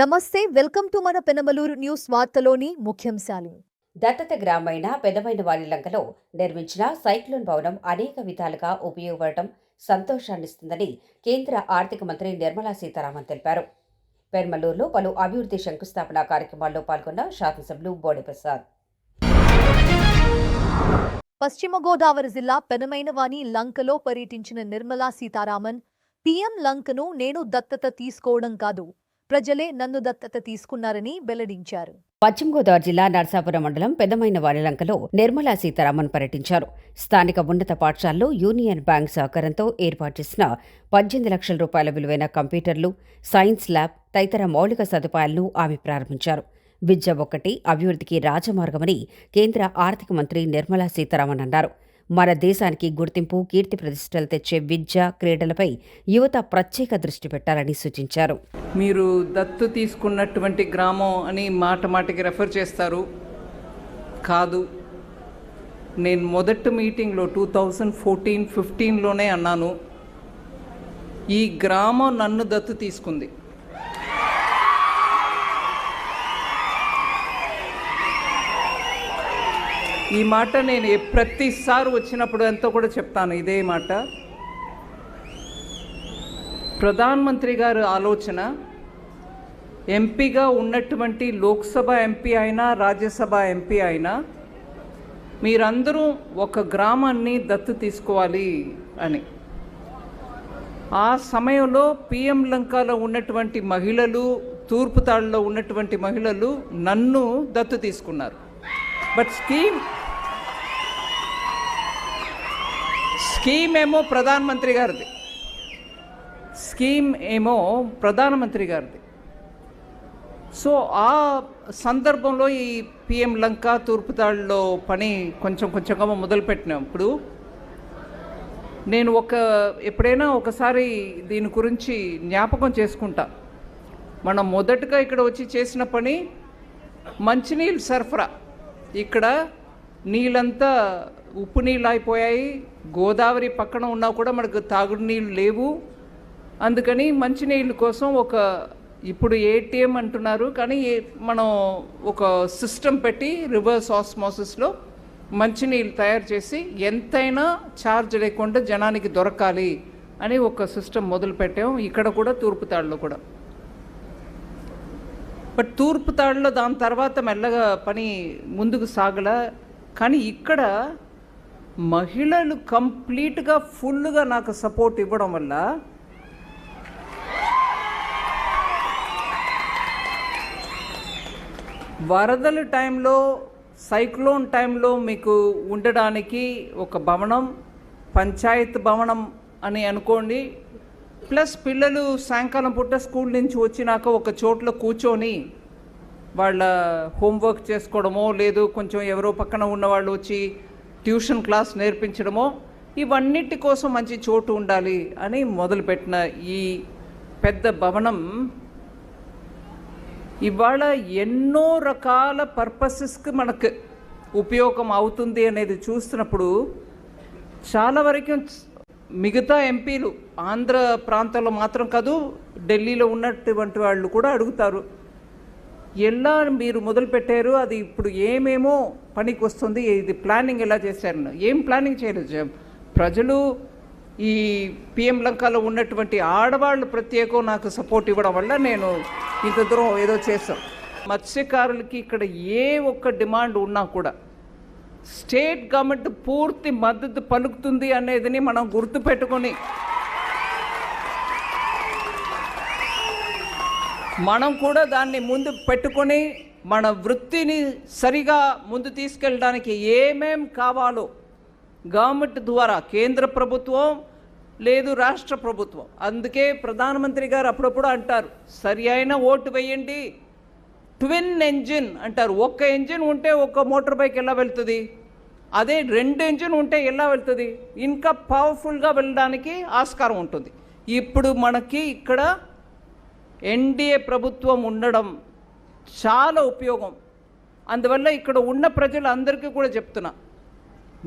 నమస్తే, welcome to మన Penamaluru news వార్తలోని ముఖ్యాంశాలు. దత్తత గ్రామైన పెదమైన వారిలంకలో నిర్మించిన సైక్లోన్ భవనం అనేక విధాలుగా ఉపయోగపడటం సంతోషాన్నిస్తుందని కేంద్ర ఆర్థిక మంత్రి నిర్మలా సీతారామన్ తెలిపారు. పెనమలూరులో పలు అభివృద్ధి శంకుస్థాపన కార్యక్రమాల్లో పాల్గొన్న శాసనసభ్యులు బోడి ప్రసాద్. పశ్చిమ గోదావరి జిల్లా పెనమైనవాని లంకలో పర్యటించిన నిర్మలా సీతారామన్ పీఎం లంకను నేను దత్తత తీసుకోవడం కాదు, ప్రజలే నన్ను దత్తత తీసుకున్నారని వెల్లడించారు. పశ్చిమ గోదావరి జిల్లా నరసాపురం మండలం పెదమైన వారిలంకలో నిర్మలా సీతారామన్ పర్యటించారు. స్థానిక ఉన్నత పాఠశాలలో యూనియన్ బ్యాంక్ సహకారంతో ఏర్పాటు చేసిన 18 లక్షల రూపాయల విలువైన కంప్యూటర్లు, సైన్స్ ల్యాబ్ తదితర మౌలిక సదుపాయాలను ఆమె ప్రారంభించారు. విద్య ఒక్కటి అభివృద్ధికి రాజమార్గమని కేంద్ర ఆర్థిక మంత్రి నిర్మలా సీతారామన్ అన్నారు. మన దేశానికి గుర్తింపు, కీర్తి ప్రతిష్టలు తెచ్చే విద్య, క్రీడలపై యువత ప్రత్యేక దృష్టి పెట్టాలని సూచించారు. మీరు దత్తు తీసుకున్నటువంటి గ్రామం అని మాటికి రెఫర్ చేస్తారు. కాదు, నేను మొదటి మీటింగ్లో 2014-15లోనే అన్నాను, ఈ గ్రామం నన్ను దత్తు తీసుకుంది. ఈ మాట నేను ప్రతిసారి వచ్చినప్పుడు ఎంతో కూడా చెప్తాను ఇదే మాట. ప్రధానమంత్రి గారు ఆలోచన, ఎంపీగా ఉన్నటువంటి లోక్సభ ఎంపీ అయినా రాజ్యసభ ఎంపీ అయినా మీరందరూ ఒక గ్రామాన్ని దత్తు తీసుకోవాలి అని. ఆ సమయంలో పిఎం లంకలో ఉన్నటువంటి మహిళలు, తూర్పుతాడులో ఉన్నటువంటి మహిళలు నన్ను దత్తు తీసుకున్నారు. బట్ స్కీమ్ ఏమో ప్రధానమంత్రి గారిది. సో ఆ సందర్భంలో ఈ పిఎం లంక తూర్పుతాడులో పని కొంచెంగా మొదలుపెట్టినప్పుడు నేను ఎప్పుడైనా ఒకసారి దీని గురించి జ్ఞాపకం చేసుకుంటా. మనం మొదటగా ఇక్కడ వచ్చి చేసిన పని మంచినీళ్ళు సరఫరా. ఇక్కడ నీళ్ళంతా ఉప్పు నీళ్ళు అయిపోయాయి. గోదావరి పక్కన ఉన్నా కూడా మనకు తాగుడు నీళ్ళు లేవు. అందుకని మంచినీళ్ళ కోసం ఇప్పుడు ఏటీఎం అంటున్నారు, కానీ మనం ఒక సిస్టమ్ పెట్టి రివర్స్ ఆస్మోసిస్లో మంచినీళ్ళు తయారు చేసి ఎంతైనా ఛార్జ్ లేకుండా జనానికి దొరకాలి అని ఒక సిస్టమ్ మొదలు పెట్టాం. ఇక్కడ కూడా తూర్పుతాడులో కూడా. బట్ తూర్పుతాడులో దాని తర్వాత మెల్లగా పని ముందుకు సాగల. కానీ ఇక్కడ మహిళలు కంప్లీట్గా ఫుల్గా నాకు సపోర్ట్ ఇవ్వడం వల్ల వరదల టైంలో, సైక్లోన్ టైంలో మీకు ఉండడానికి ఒక భవనం, పంచాయత్ భవనం అని అనుకోండి, ప్లస్ పిల్లలు సాయంకాలం పూట స్కూల్ నుంచి వచ్చినాక ఒక చోట్ల కూర్చొని వాళ్ళ హోంవర్క్ చేసుకోవడమో, లేదు కొంచెం ఎవరో పక్కన ఉన్నవాళ్ళు వచ్చి ట్యూషన్ క్లాస్ నేర్పించడమో, ఇవన్నిటి కోసం మంచి చోటు ఉండాలి అని మొదలుపెట్టిన ఈ పెద్ద భవనం ఇవాళ ఎన్నో రకాల పర్పసెస్కి మనకు ఉపయోగం అవుతుంది అనేది చూస్తున్నప్పుడు చాలా వరకు మిగతా ఎంపీలు ఆంధ్ర ప్రాంతంలో మాత్రం కాదు, ఢిల్లీలో ఉన్నటువంటి వాళ్ళు కూడా అడుగుతారు, ఎలా మీరు మొదలుపెట్టారు, అది ఇప్పుడు ఏమేమో పనికి వస్తుంది, ఇది ప్లానింగ్ ఎలా చేశారు? ఏం ప్లానింగ్ చేయలేదు. ప్రజలు ఈ పిఎం లంకలో ఉన్నటువంటి ఆడవాళ్ళు ప్రత్యేకం నాకు సపోర్ట్ ఇవ్వడం వల్ల నేను ఇంత దూరం ఏదో చేశాం. మత్స్యకారులకి ఇక్కడ ఏ ఒక్క డిమాండ్ ఉన్నా కూడా స్టేట్ గవర్నమెంట్ పూర్తి మద్దతు పలుకుతుంది అనేదిని మనం గుర్తుపెట్టుకొని మనం కూడా దాన్ని ముందు పెట్టుకొని మన వృత్తిని సరిగా ముందు తీసుకెళ్ళడానికి ఏమేం కావాలో గవర్నమెంట్ ద్వారా, కేంద్ర ప్రభుత్వం లేదు రాష్ట్ర ప్రభుత్వం, అందుకే ప్రధానమంత్రి గారు అప్పుడప్పుడు అంటారు, సరి అయిన ఓటు వేయండి, ట్విన్ ఎంజిన్ అంటారు. ఒక్క ఎంజిన్ ఉంటే ఒక్క మోటార్ బైక్ ఎలా వెళ్తుంది, అదే 2 ఎంజిన్ ఉంటే ఎలా వెళ్తుంది, ఇంకా పవర్ఫుల్గా వెళ్ళడానికి ఆస్కారం ఉంటుంది. ఇప్పుడు మనకి ఇక్కడ ఎన్డీఏ ప్రభుత్వం ఉండడం చాలా ఉపయోగం. అందువల్ల ఇక్కడ ఉన్న ప్రజలందరికీ కూడా చెప్తున్నా,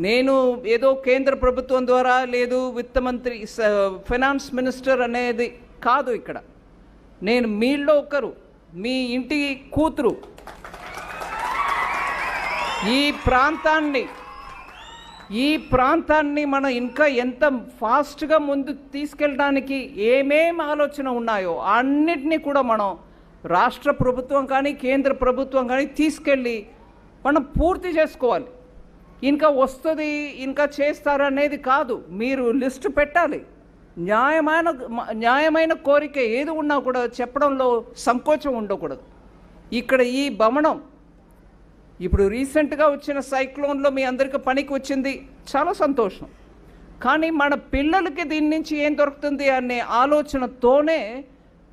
నేను ఏదో కేంద్ర ప్రభుత్వం ద్వారా లేదు విత్త మంత్రి ఫైనాన్స్ మినిస్టర్ అనేది కాదు, ఇక్కడ నేను మీలో ఒకరు. మీ ఇంటి కూతురు ఈ ప్రాంతాన్ని మనం ఇంకా ఎంత ఫాస్ట్గా ముందు తీసుకెళ్ళడానికి ఏమేం ఆలోచన ఉన్నాయో అన్నిటినీ కూడా మనం రాష్ట్ర ప్రభుత్వం కానీ కేంద్ర ప్రభుత్వం కానీ తీసుకెళ్ళి మనం పూర్తి చేసుకోవాలి. ఇంకా వస్తుంది ఇంకా చేస్తారు అనేది కాదు, మీరు లిస్టు పెట్టాలి. న్యాయమైన కోరిక ఏది ఉన్నా కూడా చెప్పడంలో సంకోచం ఉండకూడదు. ఇక్కడ ఈ భవనం ఇప్పుడు రీసెంట్గా వచ్చిన సైక్లోన్లో మీ అందరికీ పనికి వచ్చింది, చాలా సంతోషం. కానీ మన పిల్లలకి దీని నుంచి ఏం దొరుకుతుంది అనే ఆలోచనతోనే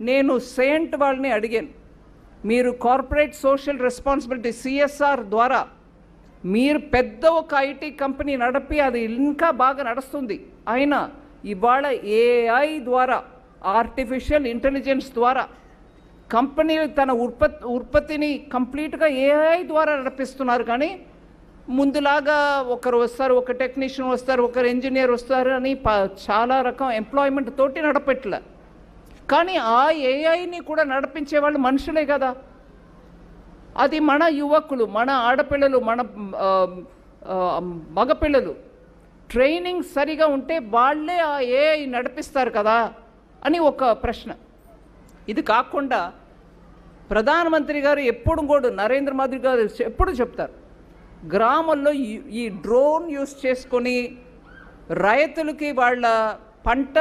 నేను సెయింట్ వాళ్ళని అడిగాను, మీరు కార్పొరేట్ సోషల్ రెస్పాన్సిబిలిటీ CSR ద్వారా మీరు పెద్ద ఒక ఐటీ కంపెనీ నడిపి అది ఇంకా బాగా నడుస్తుంది. అయినా ఇవాళ AI ద్వారా, ఆర్టిఫిషియల్ ఇంటెలిజెన్స్ ద్వారా కంపెనీలు తన ఉత్పత్తిని కంప్లీట్గా AI ద్వారా నడిపిస్తున్నారు. కానీ ముందులాగా ఒకరు వస్తారు, ఒక టెక్నీషియన్ వస్తారు, ఒకరు ఇంజనీర్ వస్తారు అని చాలా రకం ఎంప్లాయ్మెంట్ తోటి నడపెట్టలే. కానీ ఆ AIని కూడా నడిపించే వాళ్ళు మనుషులే కదా. అది మన యువకులు, మన ఆడపిల్లలు, మన మగపిల్లలు ట్రైనింగ్ సరిగా ఉంటే వాళ్ళే ఆ AI నడిపిస్తారు కదా అని ఒక ప్రశ్న. ఇది కాకుండా ప్రధానమంత్రి గారు ఎప్పుడు కూడా నరేంద్ర మోదీ గారు ఎప్పుడు చెప్తారు, గ్రామాల్లో ఈ డ్రోన్ యూస్ చేసుకొని రైతులకి వాళ్ళ పంట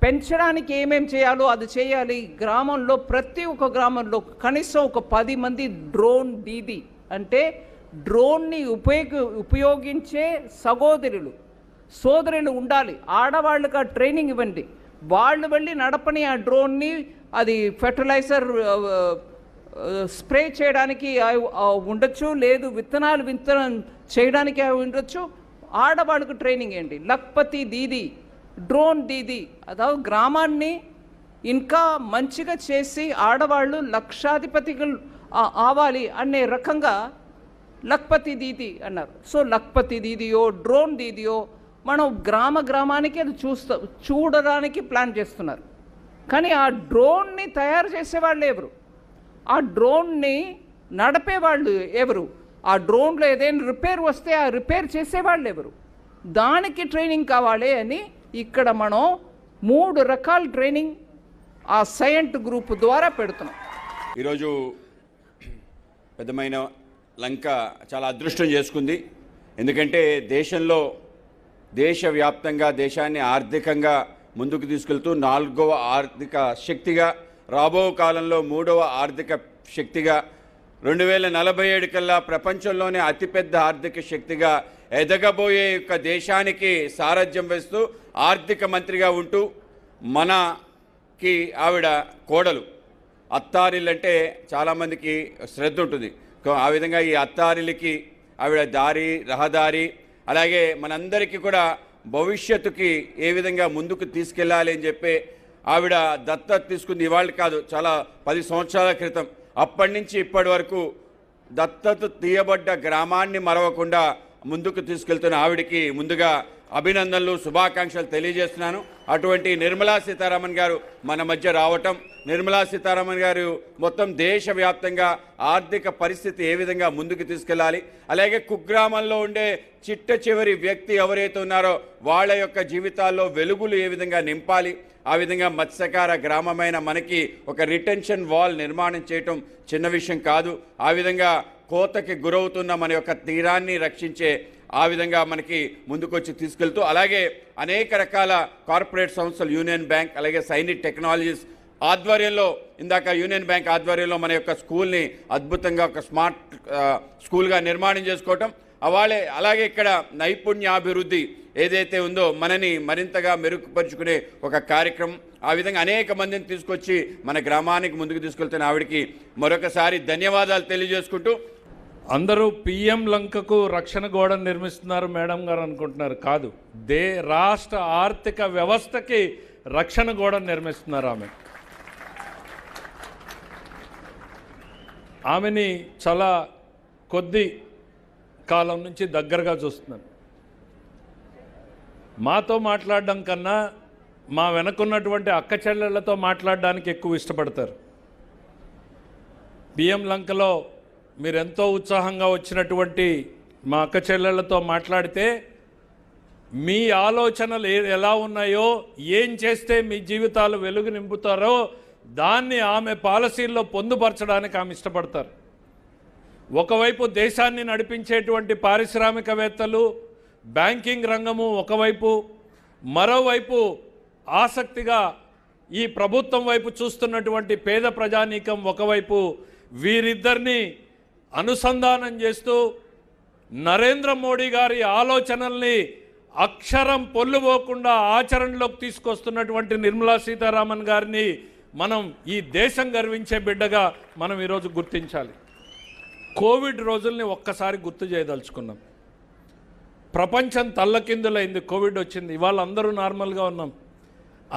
పెంచడానికి ఏమేం చేయాలో అది చేయాలి. గ్రామంలో ప్రతి ఒక్క గ్రామంలో కనీసం ఒక 10 మంది డ్రోన్ దీది అంటే డ్రోన్ని ఉపయోగించే సోదరులు ఉండాలి. ఆడవాళ్ళకి ఆ ట్రైనింగ్ ఇవ్వండి, వాళ్ళు వెళ్ళి నడపని ఆ డ్రోన్ని, అది ఫెర్టిలైజర్ స్ప్రే చేయడానికి ఉండొచ్చు, లేదు విత్తనం చేయడానికి ఉండొచ్చు. ఆడవాళ్ళకు ట్రైనింగ్ ఏంటి, లక్పతి దీది, డ్రోన్ దీది, అதாவது గ్రామాన్ని ఇంకా మంచిగా చేసి ఆడవాళ్ళు లక్షాధిపతిகள் ఆవాలి అనే రకంగా లక్పతి దీది అన్నారు. సో లక్పతి దీదియో డ్రోన్ దీదియో మనం గ్రామానికి అది చూడడానికి ప్లాన్ చేస్తున్నారు. కానీ ఆ డ్రోన్ని తయారు చేసేవాళ్ళు ఎవరు, ఆ డ్రోన్ని నడిపేవాళ్ళు ఎవరు, ఆ డ్రోన్లో ఏదైనా రిపేర్ వస్తే ఆ రిపేర్ చేసేవాళ్ళు ఎవరు, దానికి ట్రైనింగ్ కావాలి అని ఇక్కడ మనం 3 రకాల ట్రైనింగ్ ఆ సైంట్ గ్రూప్ ద్వారా పెడుతున్నాం. ఈరోజు పెద్దమైన లంక చాలా అదృష్టం చేసుకుంది. ఎందుకంటే దేశవ్యాప్తంగా దేశాన్ని ఆర్థికంగా ముందుకు తీసుకెళ్తూ 4వ ఆర్థిక శక్తిగా, రాబో కాలంలో 3వ ఆర్థిక శక్తిగా, 2047 కల్లా ప్రపంచంలోనే అతిపెద్ద ఆర్థిక శక్తిగా ఎదగబోయే యొక్క దేశానికి సారథ్యం వేస్తూ ఆర్థిక మంత్రిగా ఉంటూ మనకి ఆవిడ కోడలు. అత్తారిల్లంటే చాలామందికి శ్రద్ధ ఉంటుంది. ఆ విధంగా ఈ అత్తారిలకి ఆవిడ రహదారి, అలాగే మనందరికీ కూడా భవిష్యత్తుకి ఏ విధంగా ముందుకు తీసుకెళ్ళాలి అని చెప్పి ఆవిడ దత్తత తీసుకుంది. ఇవాళ కాదు, చాలా 10 సంవత్సరాల క్రితం. అప్పటి నుంచి ఇప్పటి వరకు దత్తత తీయబడ్డ గ్రామాన్ని మరవకుండా ముందుకు తీసుకెళ్తున్న ఆవిడికి ముందుగా అభినందనలు, శుభాకాంక్షలు తెలియజేస్తున్నాను. అటువంటి నిర్మలా సీతారామన్ గారు మన మధ్య రావటం, నిర్మలా సీతారామన్ గారు మొత్తం దేశవ్యాప్తంగా ఆర్థిక పరిస్థితి ఏ విధంగా ముందుకు తీసుకెళ్ళాలి, అలాగే కుగ్రామంలో ఉండే చిట్ట చివరి వ్యక్తి ఎవరైతే ఉన్నారో వాళ్ళ యొక్క జీవితాల్లో వెలుగులు ఏ విధంగా నింపాలి, ఆ విధంగా మత్స్యకార గ్రామమైన మనకి ఒక రిటెన్షన్ వాల్ నిర్మాణం చేయటం చిన్న విషయం కాదు. ఆ విధంగా కోతకి గురవుతున్న మన యొక్క తీరాన్ని రక్షించే ఆ విధంగా మనకి ముందుకొచ్చి తీసుకెళ్తూ, అలాగే అనేక రకాల కార్పొరేట్ సంస్థలు, యూనియన్ బ్యాంక్, అలాగే సైనిక్ టెక్నాలజీస్ ఆధ్వర్యంలో, ఇందాక యూనియన్ బ్యాంక్ ఆధ్వర్యంలో మన యొక్క స్కూల్ని అద్భుతంగా ఒక స్మార్ట్ స్కూల్గా నిర్మాణం చేసుకోవటం, అలాగే ఇక్కడ నైపుణ్యాభివృద్ధి ఏదైతే ఉందో మనని మరింతగా మెరుగుపరుచుకునే ఒక కార్యక్రమం, ఆ విధంగా అనేక మందిని తీసుకొచ్చి మన గ్రామానికి ముందుకు తీసుకెళ్తున్న ఆవిడకి మరొకసారి ధన్యవాదాలు తెలియజేసుకుంటూ, అందరూ PM లంకకు రక్షణ గోడ నిర్మిస్తున్నారు మేడం గారు అనుకుంటున్నారు. కాదు, రాష్ట్ర ఆర్థిక వ్యవస్థకి రక్షణ గోడ నిర్మిస్తున్నారు. ఆమెని చాలా కొద్ది కాలం నుంచి దగ్గరగా చూస్తున్నాను. మాతో మాట్లాడడం కన్నా మా వెనకున్నటువంటి అక్క చెల్లెళ్లతో మాట్లాడడానికి ఎక్కువ ఇష్టపడతారు. పిఎం లంకలో మీరు ఎంతో ఉత్సాహంగా వచ్చినటువంటి మా అక్క చెల్లెళ్లతో మాట్లాడితే మీ ఆలోచనలు ఎలా ఉన్నాయో, ఏం చేస్తే మీ జీవితాలు వెలుగు నింపుతారో దాన్ని ఆమె పాలసీల్లో పొందుపరచడానికి ఆమె ఇష్టపడతారు. ఒకవైపు దేశాన్ని నడిపించేటువంటి పారిశ్రామికవేత్తలు, బ్యాంకింగ్ రంగము ఒకవైపు, మరోవైపు ఆసక్తిగా ఈ ప్రభుత్వం వైపు చూస్తున్నటువంటి పేద ప్రజానీకం ఒకవైపు, వీరిద్దరిని అనుసంధానం చేస్తూ నరేంద్ర మోడీ గారి ఆలోచనల్ని అక్షరం పొల్లుపోకుండా ఆచరణలోకి తీసుకొస్తున్నటువంటి నిర్మలా సీతారామన్ గారిని మనం ఈ దేశం గర్వించే బిడ్డగా మనం ఈరోజు గుర్తించాలి. కోవిడ్ రోజుల్ని ఒక్కసారి గుర్తు చేయదలుచుకున్నాం. ప్రపంచం తల్లకిందులైంది, కోవిడ్ వచ్చింది. ఇవాళ అందరూ నార్మల్గా ఉన్నాం.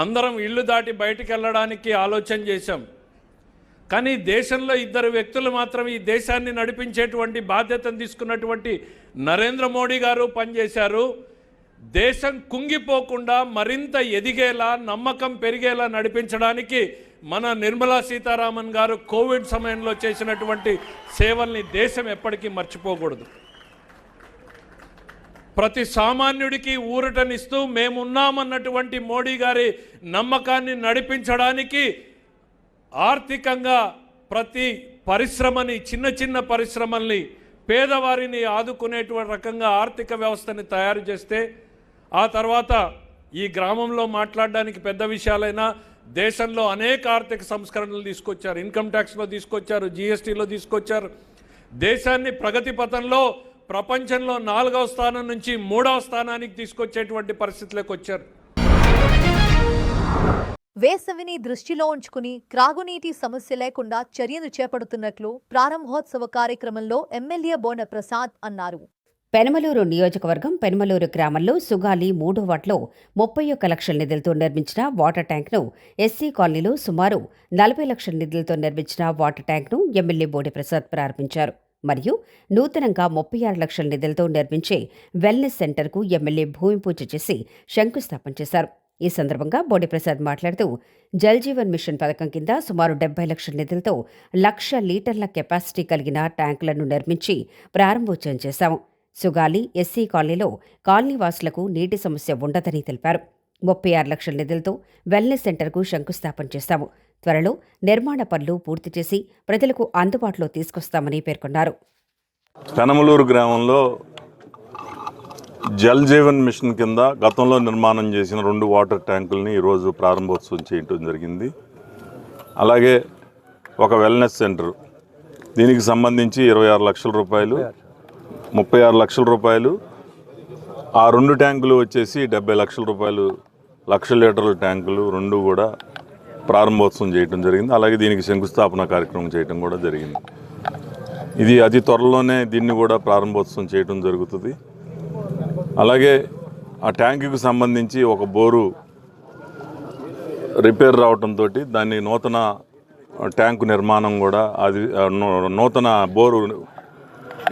అందరం ఇల్లు దాటి బయటికి వెళ్ళడానికి ఆలోచన చేశాం. కానీ దేశంలో ఇద్దరు వ్యక్తులు మాత్రం ఈ దేశాన్ని నడిపించేటువంటి బాధ్యతను తీసుకున్నటువంటి నరేంద్ర మోడీ గారు పనిచేశారు. దేశం కుంగిపోకుండా మరింత ఎదిగేలా, నమ్మకం పెరిగేలా నడిపించడానికి మన నిర్మలా సీతారామన్ గారు కోవిడ్ సమయంలో చేసినటువంటి సేవల్ని దేశం ఎప్పటికీ మర్చిపోకూడదు. ప్రతి సామాన్యుడికి ఊరటనిస్తూ మేమున్నామన్నటువంటి మోడీ గారి నమ్మకాన్ని నడిపించడానికి ఆర్థికంగా ప్రతి పరిశ్రమని, చిన్న చిన్న పరిశ్రమల్ని, పేదవారిని ఆదుకునేటువంటి రకంగా ఆర్థిక వ్యవస్థని తయారు చేస్తే, ఆ తర్వాత ఈ గ్రామంలో మాట్లాడడానికి పెద్ద విషయాలైనా దేశంలో అనేక ఆర్థిక సంస్కరణలు తీసుకొచ్చారు. ఇన్కమ్ ట్యాక్స్లో తీసుకొచ్చారు, జీఎస్టీలో తీసుకొచ్చారు. దేశాన్ని ప్రగతి పథంలో ప్రపంచంలో 4వ స్థానం నుంచి 3వ స్థానానికి తీసుకొచ్చేటువంటి పరిస్థితిలోకి వచ్చారు. వేసవిని దృష్టిలో ఉంచుకుని త్రాగునీటి సమస్య లేకుండా చర్యలు చేపడుతున్నట్లు ప్రారంభోత్సవ కార్యక్రమంలో ఎమ్మెల్యే బోన ప్రసాద్ అన్నారు. పెనమలూరు నియోజకవర్గం పెనమలూరు గ్రామంలో సుగాలి 3వ వార్డులో 31 లక్షల నిధులతో నిర్మించిన వాటర్ ట్యాంక్ను, ఎస్సీ కాలనీలో సుమారు 40 లక్షల నిధులతో నిర్మించిన వాటర్ ట్యాంక్ను ఎమ్మెల్యే బోడి ప్రసాద్ ప్రారంభించారు. మరియు నూతనంగా 36 లక్షల నిధులతో నిర్మించే వెల్నెస్ సెంటర్కు ఎమ్మెల్యే భూమి పూజ చేసి శంకుస్థాపన చేశారు. ఈ సందర్భంగా బోడి ప్రసాద్ మాట్లాడుతూ జల్ జీవన్ మిషన్ పథకం కింద సుమారు 70 లక్షల నిధులతో 1,00,000 లీటర్ల కెపాసిటీ కలిగిన ట్యాంకులను నిర్మించి ప్రారంభోత్సవం చేశాము. సుగాలి ఎస్సీ కాలనీలో కాలనీవాసులకు నీటి సమస్య ఉండదని తెలిపారు. 36 లక్షల నిధులతో వెల్నెస్ సెంటర్కు శంకుస్థాపన చేశాము. త్వరలో నిర్మాణ పనులు పూర్తి చేసి ప్రజలకు అందుబాటులో తీసుకొస్తామని పేర్కొన్నారు. పెనమలూరు గ్రామంలో జల్ జీవన్ మిషన్ కింద గతంలో నిర్మాణం చేసిన 2 వాటర్ ట్యాంకుల్ని ఈరోజు ప్రారంభోత్సవం చేయడం జరిగింది. అలాగే ఒక వెల్నెస్ సెంటర్, దీనికి సంబంధించి 26 లక్షల రూపాయలు, 36 లక్షల రూపాయలు. ఆ 2 ట్యాంకులు వచ్చేసి 70 లక్షల రూపాయలు, 1,00,000 లీటర్ల ట్యాంకులు 2 కూడా ప్రారంభోత్సవం చేయడం జరిగింది. అలాగే దీనికి శంకుస్థాపన కార్యక్రమం చేయడం కూడా జరిగింది. ఇది అతి త్వరలోనే దీన్ని కూడా ప్రారంభోత్సవం చేయడం జరుగుతుంది. అలాగే ఆ ట్యాంకుకు సంబంధించి ఒక బోరు రిపేర్ రావడంతో దాన్ని నూతన ట్యాంకు నిర్మాణం కూడా అది నూతన బోరు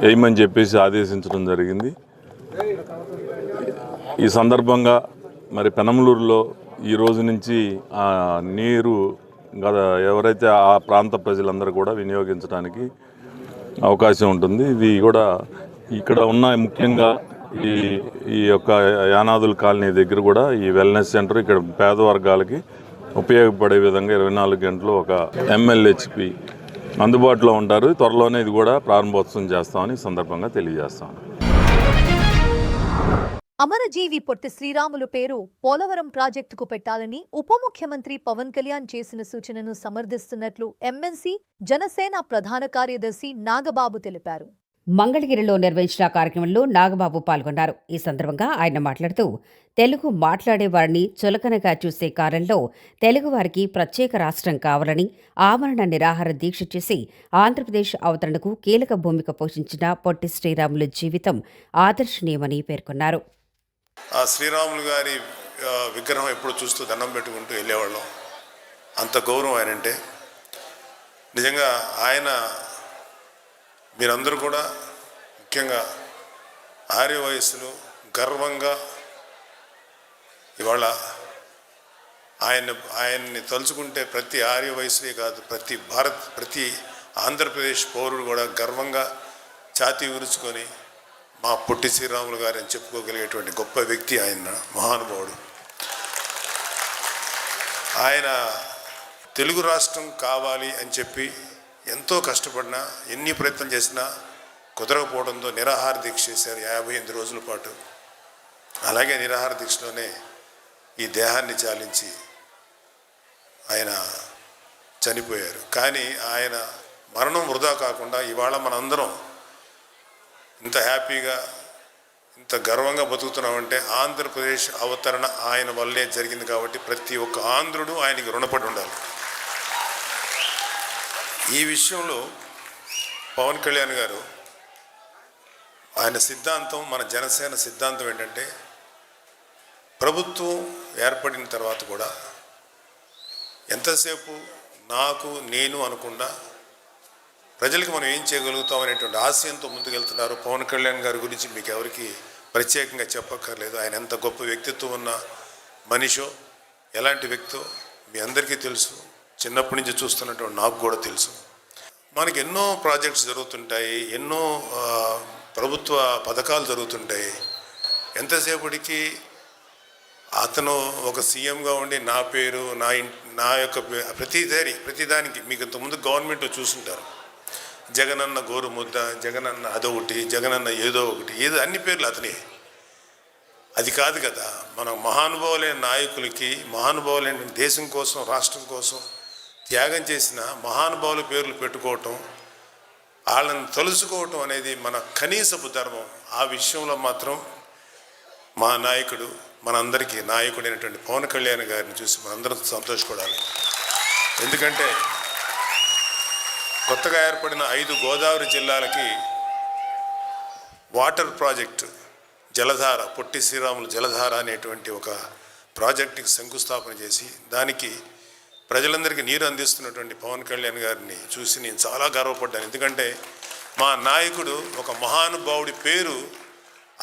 వేయమని చెప్పేసి ఆదేశించడం జరిగింది. ఈ సందర్భంగా మరి పెనమలూరులో ఈ రోజు నుంచి ఆ నీరు ఎవరైతే ఆ ప్రాంత ప్రజలందరూ కూడా వినియోగించడానికి అవకాశం ఉంటుంది. ఇది కూడా ఇక్కడ ఉన్న ముఖ్యంగా ఈ యొక్క యానాదుల కాలనీ దగ్గర కూడా ఈ వెల్నెస్ సెంటర్ ఇక్కడ పేద వర్గాలకి ఉపయోగపడే విధంగా 24 గంటలు ఒక MLHP అందుబాటులో ఉంటారు. త్వరలోనే ఇది కూడా ప్రారంభోత్సవం చేస్తామని సందర్భంగా తెలియజేస్తాం. అమరజీవి పొట్టి శ్రీరాములు పేరు పోలవరం ప్రాజెక్టుకు పెట్టాలని ఉప ముఖ్యమంత్రి పవన్ కళ్యాణ్ చేసిన సూచనను సమర్థిస్తున్నట్లు ఎమ్మెల్సీ జనసేన ప్రధాన కార్యదర్శి నాగబాబు తెలిపారు. మంగళగిరిలో నిర్వహించిన కార్యక్రమంలో నాగబాబు పాల్గొన్నారు. ఈ సందర్భంగా ఆయన మాట్లాడుతూ తెలుగు మాట్లాడేవారిని చులకనగా చూసే కాలంలో తెలుగువారికి ప్రత్యేక రాష్ట్రం కావాలని ఆమరణ నిరాహార దీక్ష చేసి ఆంధ్రప్రదేశ్ అవతరణకు కీలక భూమిక పోషించిన పొట్టి శ్రీరాములు జీవితం ఆదర్శనీయమని పేర్కొన్నారు. ఆ శ్రీరాములు గారి విగ్రహం ఎప్పుడు చూస్తూ దండం పెట్టుకుంటూ వెళ్ళేవాళ్ళం. అంత గౌరవం ఆయనంటే. నిజంగా ఆయన మీరందరూ కూడా ముఖ్యంగా ఆర్య వయస్సులో గర్వంగా ఇవాళ ఆయన్ని తలుచుకుంటే ప్రతి ఆర్య వయసులే కాదు, ప్రతి ఆంధ్రప్రదేశ్ పౌరుడు కూడా గర్వంగా ఛాతీ విరుచుకొని మా పొట్టి శ్రీరాములు గారు అని చెప్పుకోగలిగేటువంటి గొప్ప వ్యక్తి ఆయన, మహానుభావుడు. ఆయన తెలుగు రాష్ట్రం కావాలి అని చెప్పి ఎంతో కష్టపడినా, ఎన్ని ప్రయత్నం చేసినా కుదరకపోవడంతో నిరాహార దీక్ష చేశారు 58 రోజుల పాటు. అలాగే నిరాహార దీక్షలోనే ఈ దేహాన్ని చాలించి ఆయన చనిపోయారు. కానీ ఆయన మరణం వృధా కాకుండా ఇవాళ మనందరం ఇంత హ్యాపీగా, ఇంత గర్వంగా బతుకుతున్నామంటే ఆంధ్రప్రదేశ్ అవతరణ ఆయన వల్లే జరిగింది. కాబట్టి ప్రతి ఒక్క ఆంధ్రుడు ఆయనకి రుణపడి ఉండాలి. ఈ విషయంలో పవన్ కళ్యాణ్ గారు ఆయన సిద్ధాంతం, మన జనసేన సిద్ధాంతం ఏంటంటే, ప్రభుత్వం ఏర్పడిన తర్వాత కూడా ఎంతసేపు నాకు నేను అనకుండా ప్రజలకు మనం ఏం చేయగలుగుతాం అనేటువంటి ఆశయంతో ముందుకెళ్తున్నారు. పవన్ కళ్యాణ్ గారి గురించి మీకు ఎవరికి ప్రత్యేకంగా చెప్పక్కర్లేదు. ఆయన ఎంత గొప్ప వ్యక్తిత్వం ఉన్న మనిషో, ఎలాంటి వ్యక్తో మీ అందరికీ తెలుసు. చిన్నప్పటి నుంచి చూస్తున్నటువంటి నాకు కూడా తెలుసు. మనకి ఎన్నో ప్రాజెక్ట్స్ జరుగుతుంటాయి, ఎన్నో ప్రభుత్వ పథకాలు జరుగుతుంటాయి. ఎంతసేపటికి అతను ఒక సీఎంగా ఉండి నా పేరు, నా యొక్క ప్రతిదానికి మీకు ఇంతకుముందు గవర్నమెంట్ చూసుంటారు. జగనన్న గోరు ముద్ద, జగనన్న అదొకటి, జగనన్న ఏదో ఒకటి, ఏదో అన్ని పేర్లు అతనే. అది కాదు కదా. మన మహానుభావులైన నాయకులకి, మహానుభావులైన దేశం కోసం, రాష్ట్రం కోసం త్యాగం చేసిన మహానుభావుల పేర్లు పెట్టుకోవటం, వాళ్ళని తలుసుకోవటం అనేది మన కనీసపు ధర్మం. ఆ విషయంలో మాత్రం మా నాయకుడు, మనందరికీ నాయకుడైనటువంటి పవన్ కళ్యాణ్ గారిని చూసి మనందరం సంతోషపడాలి. ఎందుకంటే కొత్తగా ఏర్పడిన 5 గోదావరి జిల్లాలకి వాటర్ ప్రాజెక్టు జలధార, పొట్టి శ్రీరాములు జలధార అనేటువంటి ఒక ప్రాజెక్టుకి శంకుస్థాపన చేసి దానికి ప్రజలందరికీ నీరు అందిస్తున్నటువంటి పవన్ కళ్యాణ్ గారిని చూసి నేను చాలా గర్వపడ్డాను. ఎందుకంటే మా నాయకుడు ఒక మహానుభావుడి పేరు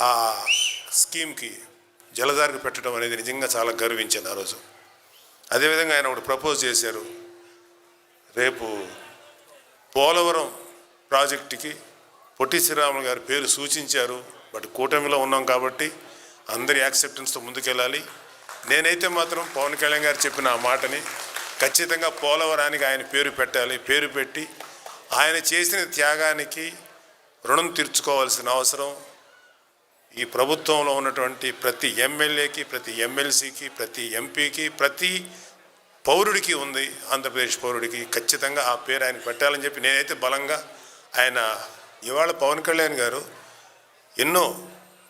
ఆ స్కీమ్కి, జలధారకు పెట్టడం అనేది నిజంగా చాలా గర్వించాను ఆ రోజు. అదేవిధంగా ఆయన ఒకటి ప్రపోజ్ చేశారు. రేపు పోలవరం ప్రాజెక్టుకి పొట్టి శ్రీరాములు గారి పేరు సూచించారు. బట్ కూటమిలో ఉన్నాం కాబట్టి అందరి యాక్సెప్టెన్స్తో ముందుకెళ్ళాలి. నేనైతే మాత్రం పవన్ కళ్యాణ్ గారు చెప్పిన ఆ మాటని ఖచ్చితంగా పోలవరానికి ఆయన పేరు పెట్టాలి. పేరు పెట్టి ఆయన చేసిన త్యాగానికి రుణం తీర్చుకోవాల్సిన అవసరం ఈ ప్రభుత్వంలో ఉన్నటువంటి ప్రతి ఎమ్మెల్యేకి, ప్రతి ఎమ్మెల్సీకి, ప్రతి ఎంపీకి, ప్రతి పౌరుడికి ఉంది. ఆంధ్రప్రదేశ్ పౌరుడికి ఖచ్చితంగా ఆ పేరు ఆయన పెట్టాలని చెప్పి నేనైతే బలంగా ఆయన ఇవాళ పవన్ కళ్యాణ్ గారు ఎన్నో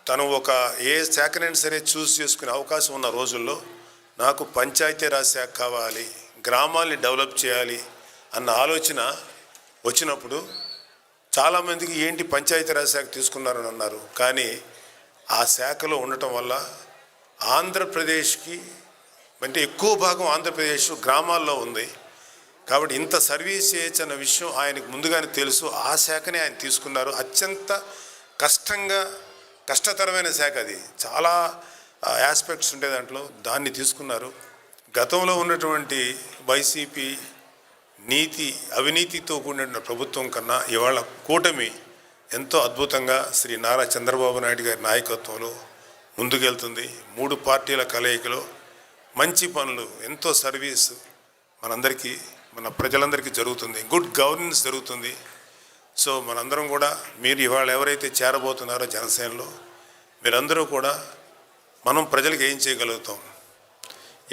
తను ఒక ఏ శాఖనైనా సరే చూస్ చేసుకునే అవకాశం ఉన్న రోజుల్లో నాకు పంచాయతీరాజ్ శాఖ కావాలి, గ్రామాల్ని డెవలప్ చేయాలి అన్న ఆలోచన వచ్చినప్పుడు చాలామందికి ఏంటి పంచాయతీరాజ్ శాఖ తీసుకున్నారని అన్నారు. కానీ ఆ శాఖలో ఉండటం వల్ల ఆంధ్రప్రదేశ్కి అంటే ఎక్కువ భాగం ఆంధ్రప్రదేశ్ గ్రామాల్లో ఉంది. కాబట్టి ఇంత సర్వీస్ చేయొచ్చు అన్న విషయం ఆయనకు ముందుగానే తెలుసు. ఆ శాఖనే ఆయన తీసుకున్నారు. అత్యంత కష్టతరమైన శాఖ అది. చాలా ఆస్పెక్ట్స్ ఉండే దాంట్లో దాన్ని తీసుకున్నారు. గతంలో ఉన్నటువంటి వైసీపీ అవినీతితో కూడిన ప్రభుత్వం కన్నా ఇవాళ కూటమి ఎంతో అద్భుతంగా శ్రీ నారా చంద్రబాబు నాయుడు గారి నాయకత్వంలో ముందుకెళ్తుంది. 3 పార్టీల కలయికలో మంచి పనులు, ఎంతో సర్వీస్ మనందరికీ, మన ప్రజలందరికీ జరుగుతుంది. గుడ్ గవర్నెన్స్ జరుగుతుంది. సో మనందరం కూడా, మీరు ఇవాళ ఎవరైతే చేరబోతున్నారో జనసేనలో, మీరందరూ కూడా మనం ప్రజలకు ఏం చేయగలుగుతాం,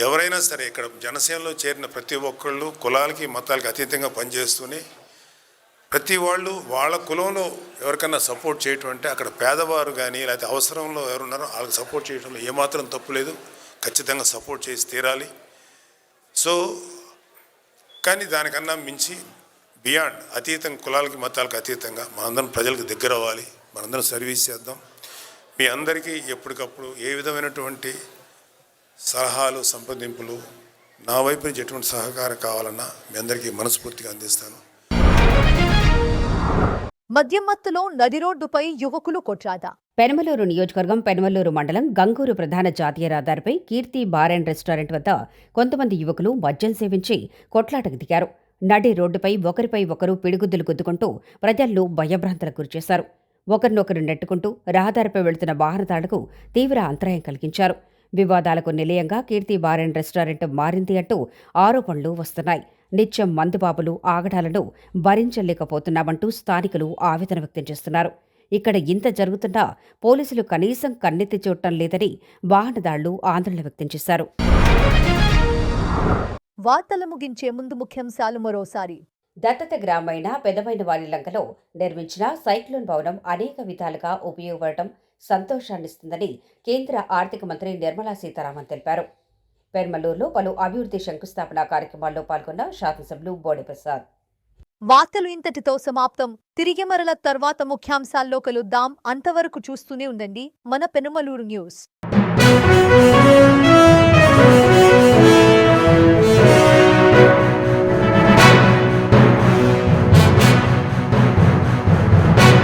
ఎవరైనా సరే ఇక్కడ జనసేనలో చేరిన ప్రతి ఒక్కళ్ళు కులాలకి మతాలకి అతీతంగా పనిచేస్తూనే ప్రతి వాళ్ళు వాళ్ళ కులంలో ఎవరికన్నా సపోర్ట్ చేయటం అంటే అక్కడ పేదవారు కానీ లేకపోతే అవసరంలో ఎవరున్నారో వాళ్ళకి సపోర్ట్ చేయడంలో ఏమాత్రం తప్పు లేదు. ఖచ్చితంగా సపోర్ట్ చేసి తీరాలి. సో కానీ దానికన్నా మించి బియాండ్, అతీతంగా, కులాలకి మతాలకు అతీతంగా మనందరం ప్రజలకు దగ్గర అవ్వాలి. మనందరం సర్వీస్ చేద్దాం. మీ అందరికీ ఎప్పటికప్పుడు ఏ విధమైనటువంటి సలహాలు, సంప్రదింపులు, నా వైపు నుంచి ఎటువంటి సహకారం కావాలన్నా మీ అందరికీ మనస్ఫూర్తిగా అందిస్తాను. మద్యం మత్తులో నడి రోడ్డుపై యువకులు కొట్లాట. పెనమలూరు నియోజకవర్గం పెనమలూరు మండలం గంగూరు ప్రధాన జాతీయ రహదారిపై కీర్తి బార్ అండ్ రెస్టారెంట్ వద్ద కొంతమంది యువకులు మద్యం సేవించి కొట్లాటకు దిగారు. నడి రోడ్డుపై ఒకరిపై ఒకరు పిడిగుద్దులు గుద్దుకుంటూ ప్రజలను భయభ్రాంతులకు గురిచేశారు. ఒకరినొకరు నెట్టుకుంటూ రహదారిపై వెళుతున్న వాహనదారులకు తీవ్ర అంతరాయం కలిగించారు. వివాదాలకు నిలయంగా కీర్తి బార్ అండ్ రెస్టారెంట్ మారింది అంటూ ఆరోపణలు వస్తున్నాయి. నిత్యం మందుబాబులు ఆగడాలను భరించలేకపోతున్నామంటూ స్థానికులు ఆవేదన వ్యక్తం చేస్తున్నారు. ఇక్కడ ఇంత జరుగుతున్నా పోలీసులు కనీసం కన్నెత్తి చూడటం లేదని వాహనదారులు ఆందోళన వ్యక్తం చేశారు. వార్తలు ముగించే ముందు ముఖ్యాంశాలు మరోసారి. దత్తత గ్రామైన పెదమైన వారిలంకలో నిర్మించిన సైక్లోన్ భవనం అనేక విధాలుగా ఉపయోగపడటం సంతోషాన్నిస్తుందని కేంద్ర ఆర్థిక మంత్రి నిర్మలా సీతారామన్ తెలిపారు. పెర్మలూరులో పలు అభివృద్ధి శంకుస్థాపన కార్యక్రమాల్లో పాల్గొన్న శాసనసభ్యులు బోడే ప్రసాద్. వార్తలు ఇంతటితో సమాప్తం. తిరిగి మరల తర్వాత ముఖ్యాంశాల్లో కలుద్దాం. అంతవరకు చూస్తూనే ఉండండి మన పెనుమలూరు న్యూస్.